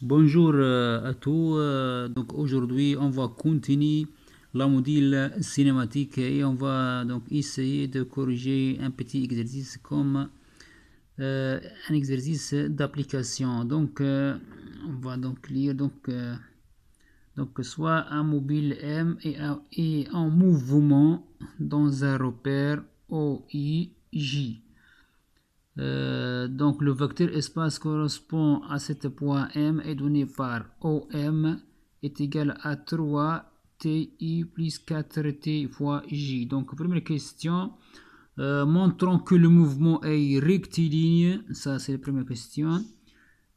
Bonjour à tous. Donc aujourd'hui, on va continuer la module cinématique et on va donc essayer de corriger un petit exercice comme un exercice d'application. Donc on va donc lire donc soit un mobile M et en mouvement dans un repère OIJ. Donc le vecteur espace correspond à cet point M est donné par OM est égal à 3TI plus 4T fois J. Donc première question, montrons que le mouvement est rectiligne, ça c'est la première question.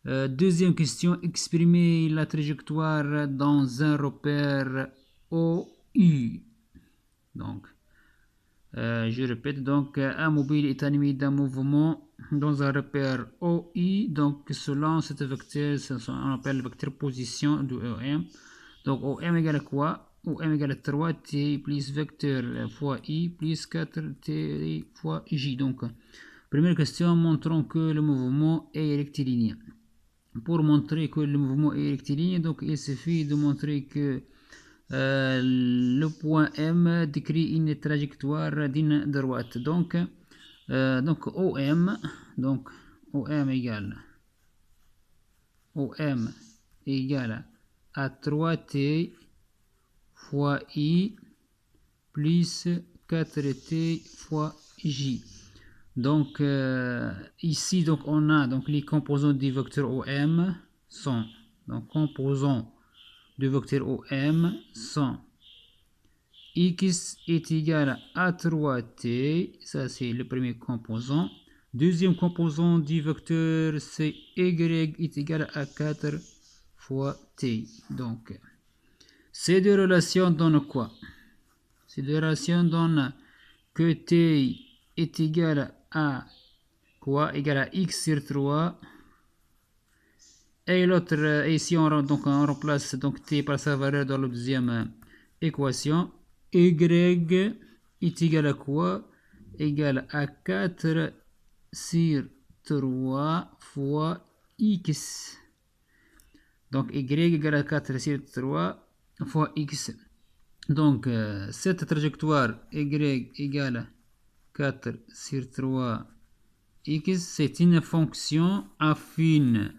Deuxième question, exprimer la trajectoire dans un repère OU. Donc je répète, donc un mobile est animé d'un mouvement dans un repère OI, donc selon cette vecteur, on appelle le vecteur position de OM. Donc OM égale quoi? OM égale 3T plus vecteur fois I plus 4T fois J. Donc, première question, montrons que le mouvement est rectiligne. Pour montrer que le mouvement est rectiligne, donc il suffit de montrer que le point M décrit une trajectoire d'une droite. Donc OM, donc OM égale à 3T fois I plus 4T fois J. Donc ici donc on a donc les composants du vecteur OM sont donc composants du vecteur OM sont x est égal à 3t, ça c'est le premier composant. Deuxième composant du vecteur c'est y est égal à 4 fois t. Donc ces deux relations donnent quoi? Ces deux relations donnent que t est égal à quoi? Égal à x sur 3. Et l'autre, ici on remplace donc t par sa valeur dans la deuxième équation. Y est égal à quoi? Égal à 4 sur 3 fois x. Donc y égale à 4 sur 3 fois x. Donc cette trajectoire y égale à 4 sur 3 x, c'est une fonction affine.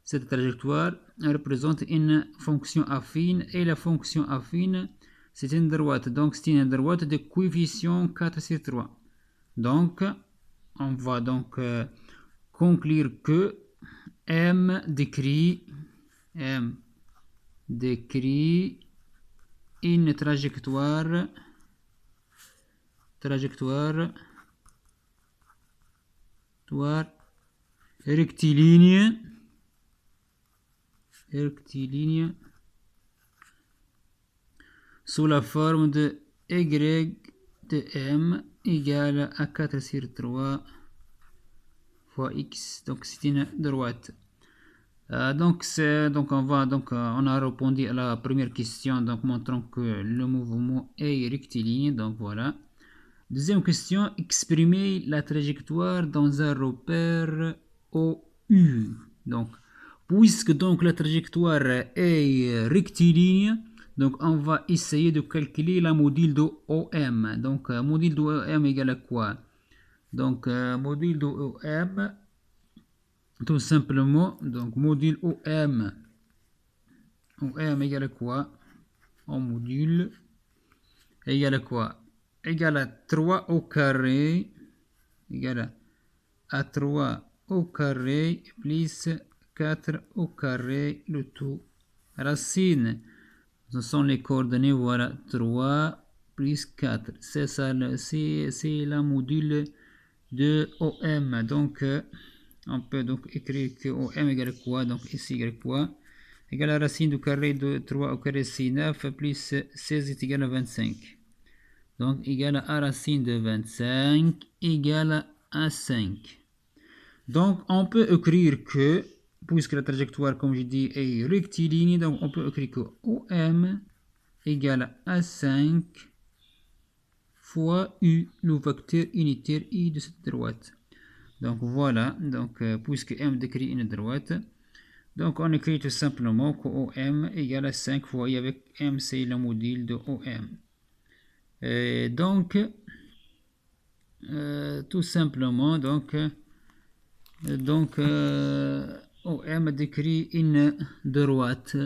Cette trajectoire représente une fonction affine et la fonction affine c'est une droite. Donc c'est une droite de coefficient 4 sur 3. Donc on va donc conclure que M décrit une trajectoire rectiligne sous la forme de y de m égale à 4 sur 3 fois x. Donc c'est une droite. Donc on a répondu à la première question, donc montrant que le mouvement est rectiligne. Donc voilà. Deuxième question, exprimer la trajectoire dans un repère OU. Donc puisque donc la trajectoire est rectiligne, donc on va essayer de calculer la module de OM. Donc module de OM égale à quoi? Donc module de OM, tout simplement, donc module OM égale à quoi? En module égale à quoi? Égale à 3 au carré égale à 3 au carré plus 4 au carré, le tout racine. Ce sont les coordonnées, voilà, 3 plus 4. C'est ça, c'est la module de OM. Donc, on peut donc écrire que OM égale quoi? Donc, ici égale quoi? Égale à la racine du carré de 3 au carré, c'est 9, plus 16 est égal à 25. Donc, égale à racine de 25 égale à 5. Donc, on peut écrire que, puisque la trajectoire, comme je dis, est rectiligne, donc on peut écrire que OM égale à 5 fois U, le vecteur unitaire I de cette droite. Donc voilà, donc puisque M décrit une droite, Donc on écrit tout simplement que OM égale à 5 fois I avec M, c'est le module de OM. Donc, tout simplement, OM décrit une droite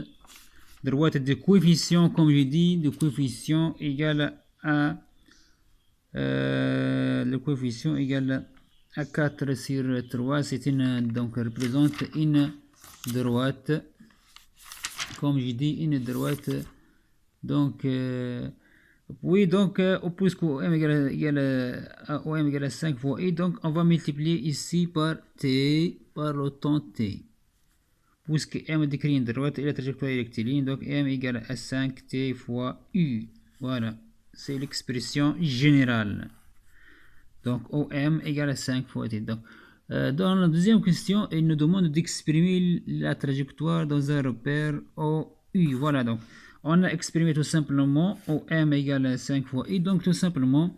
de coefficient, comme je dis, de coefficient égal à le coefficient égal à 4 sur 3, c'est une, donc représente une droite, comme je dis, une droite, donc oui, donc puisque OM égale à 5 fois I, donc on va multiplier ici par T, par le temps T, puisque M décrit une droite et la trajectoire est rectiligne, donc M égale à 5T fois U, voilà, c'est l'expression générale. Donc OM égale à 5 fois T. Donc, dans la deuxième question, il nous demande d'exprimer la trajectoire dans un repère OU. Voilà, donc on a exprimé tout simplement OM égale à 5 fois I. Donc tout simplement,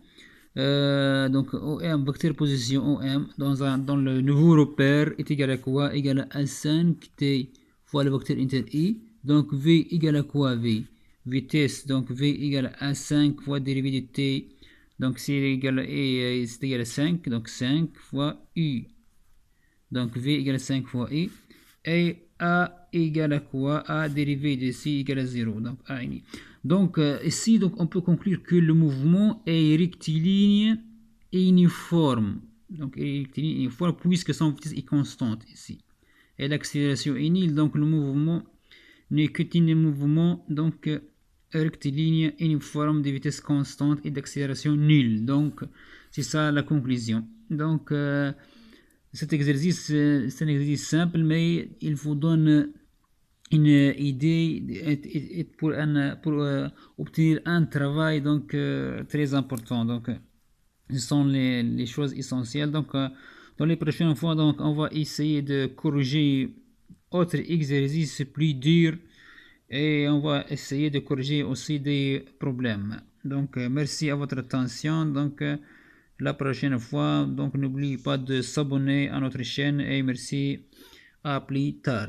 donc OM, vecteur position OM dans le nouveau repère est égal à quoi? Égal à 5T fois le vecteur inter I. Donc V égale à quoi? V. Vitesse, donc V égale à 5 fois dérivée de T. Donc c'est égal à 5, donc 5 fois U. Donc V égale à 5 fois I. Et A égale à quoi? A dérivée de C égale à 0. Donc A uni. Donc ici, donc, on peut conclure que le mouvement est rectiligne et uniforme. Donc rectiligne et uniforme puisque son vitesse est constante ici. Et l'accélération est nulle. Donc le mouvement n'est qu'un mouvement donc rectiligne uniforme de vitesse constante et d'accélération nulle. Donc c'est ça la conclusion. Donc cet exercice c'est un exercice simple, mais il vous donne une idée pour obtenir un travail donc très important. Donc ce sont les choses essentielles. Donc dans les prochaines fois, donc on va essayer de corriger autres exercices plus durs et on va essayer de corriger aussi des problèmes. Donc merci à votre attention. Donc la prochaine fois, donc n'oubliez pas de s'abonner à notre chaîne et merci, à plus tard.